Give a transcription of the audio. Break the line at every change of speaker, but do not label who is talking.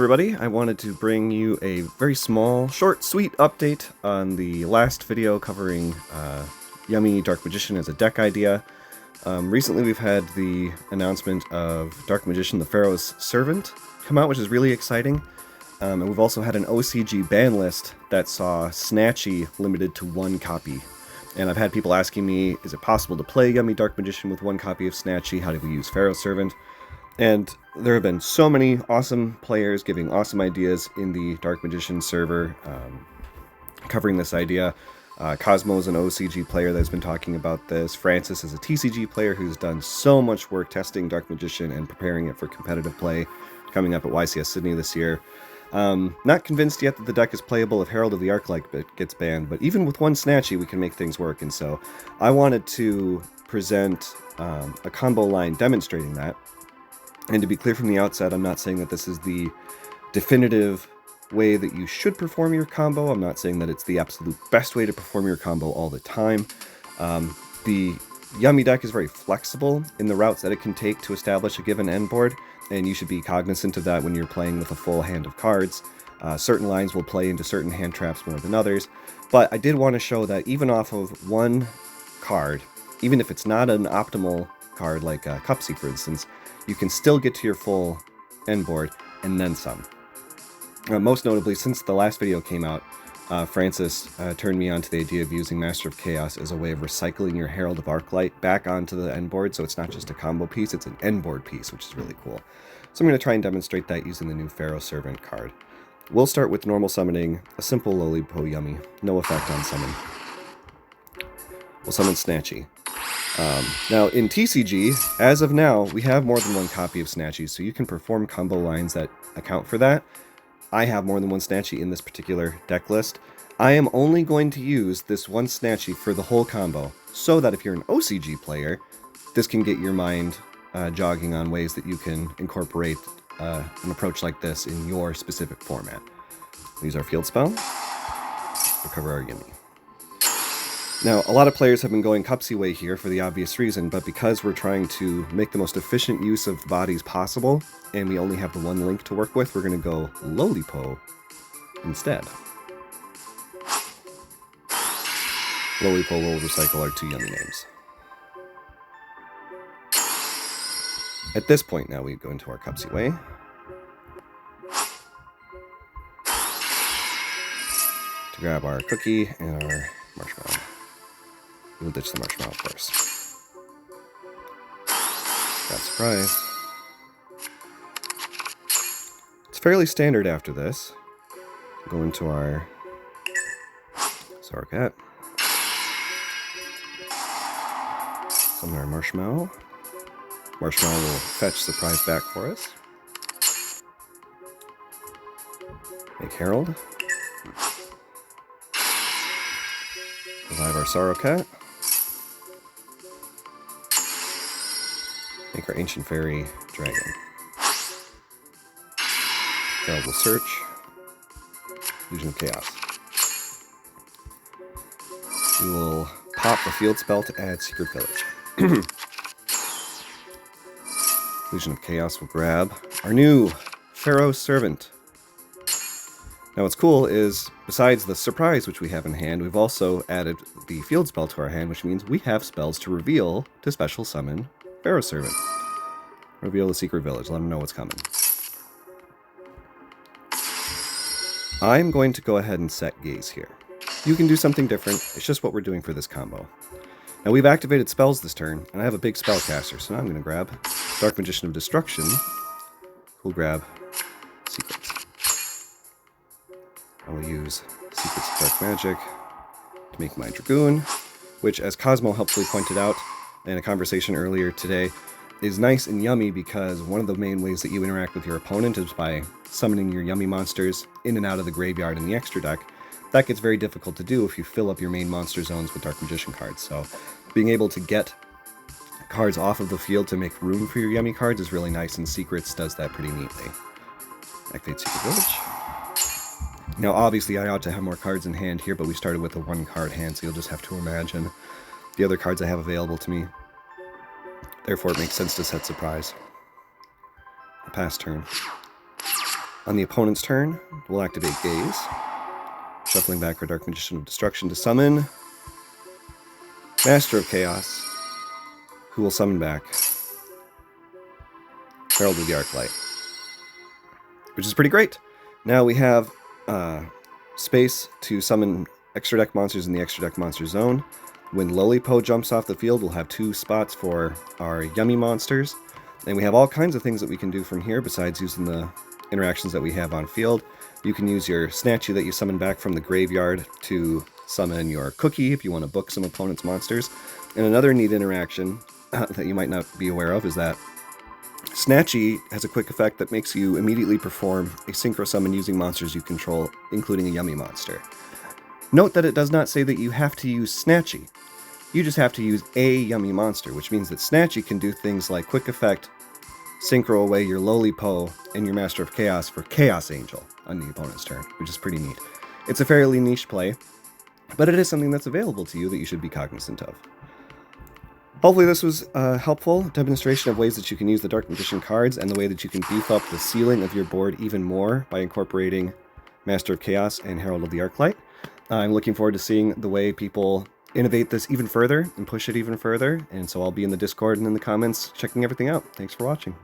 Everybody, I wanted to bring you a very small, short, sweet update on the last video covering Yummy Dark Magician as a deck idea. Recently we've had the announcement of Dark Magician the Pharaoh's Servant come out, which is really exciting. And we've also had an OCG ban list that saw Snatchy limited to 1 copy. And I've had people asking me, is it possible to play Yummy Dark Magician with 1 copy of Snatchy? How do we use Pharaoh's Servant? And there have been so many awesome players giving awesome ideas in the Dark Magician server covering this idea. Cosmo is an OCG player that's been talking about this. Francis is a TCG player who's done so much work testing Dark Magician and preparing it for competitive play coming up at YCS Sydney this year. Not convinced yet that the deck is playable if Herald of the Arclight gets banned, but even with 1 Snatchy we can make things work, and so I wanted to present a combo line demonstrating that. And to be clear from the outset, I'm not saying that this is the definitive way that you should perform your combo. I'm not saying that it's the absolute best way to perform your combo all the time. The Yummy deck is very flexible in the routes that it can take to establish a given end board, and you should be cognizant of that when you're playing with a full hand of cards. Certain lines will play into certain hand traps more than others, but I did want to show that even off of 1 card, even if it's not an optimal card like Cupsy for instance, you can still get to your full end board and then some. Most notably, since the last video came out, Francis turned me on to the idea of using Master of Chaos as a way of recycling your Herald of Arclight back onto the end board, so it's not just a combo piece, it's an end board piece, which is really cool. So I'm going to try and demonstrate that using the new Pharaoh Servant card. We'll start with normal summoning a simple Lolipo Yummy, no effect on summon. We'll summon Snatchy. Now, in TCG, as of now, we have more than 1 copy of Snatchy, so you can perform combo lines that account for that. I have more than 1 Snatchy in this particular deck list. I am only going to use this 1 Snatchy for the whole combo, so that if you're an OCG player, this can get your mind jogging on ways that you can incorporate an approach like this in your specific format. We'll use our field spell, recover our Yummy. Now, a lot of players have been going Cupsy way here for the obvious reason, but because we're trying to make the most efficient use of the bodies possible, and we only have the 1 link to work with, we're going to go Lolipo instead. Lolipo will recycle our 2 Yummy names. At this point now we go into our Cupsy way. To grab our cookie and our marshmallow. We'll ditch the marshmallow, of course. Not surprised. It's fairly standard after this. Go into our Sarkat. Summon our marshmallow. Marshmallow will fetch surprise back for us. Make Herald. Revive our Sarkat. Make our Ancient Fairy Dragon. Herald will search. Illusion of Chaos. We will pop the field spell to add Secret Village. Illusion of Chaos will grab our new Pharaoh's Servant. Now what's cool is, besides the surprise which we have in hand, we've also added the field spell to our hand, which means we have spells to reveal to special summon Pharaoh's Servant. Reveal the Secret Village, let them know what's coming. I'm going to go ahead and set Gaze here. You can do something different, it's just what we're doing for this combo. Now we've activated spells this turn, and I have a big spellcaster, so now I'm going to grab Dark Magician of Destruction, who'll grab Secrets. I will use Secrets of Dark Magic to make my Dragoon, which, as Cosmo helpfully pointed out in a conversation earlier today, is nice and Yummy because one of the main ways that you interact with your opponent is by summoning your Yummy monsters in and out of the graveyard in the extra deck. That gets very difficult to do if you fill up your main monster zones with Dark Magician cards, so being able to get cards off of the field to make room for your Yummy cards is really nice, and Secrets does that pretty neatly. Activate Secret Village. Now obviously I ought to have more cards in hand here, but we started with a 1-card hand, so you'll just have to imagine the other cards I have available to me. Therefore it makes sense to set Surprise. A pass turn. On the opponent's turn, we'll activate Gaze, shuffling back our Dark Magician of Destruction to summon Master of Chaos, who will summon back Herald of the Arclight, which is pretty great. Now we have space to summon extra deck monsters in the extra deck monster zone. When Lolipo jumps off the field, we'll have 2 spots for our Yummy monsters. And we have all kinds of things that we can do from here besides using the interactions that we have on field. You can use your Snatchy that you summon back from the graveyard to summon your Cookie if you want to book some opponent's monsters. And another neat interaction that you might not be aware of is that Snatchy has a quick effect that makes you immediately perform a synchro summon using monsters you control, including a Yummy monster. Note that it does not say that you have to use Snatchy. You just have to use a Yummy monster, which means that Snatchy can do things like quick effect, synchro away your Lolipo and your Master of Chaos for Chaos Angel on the opponent's turn, which is pretty neat. It's a fairly niche play, but it is something that's available to you that you should be cognizant of. Hopefully this was a helpful demonstration of ways that you can use the Dark Magician cards and the way that you can beef up the ceiling of your board even more by incorporating Master of Chaos and Herald of the Arclight. I'm looking forward to seeing the way people innovate this even further and push it even further, and so I'll be in the Discord and in the comments checking everything out. Thanks for watching.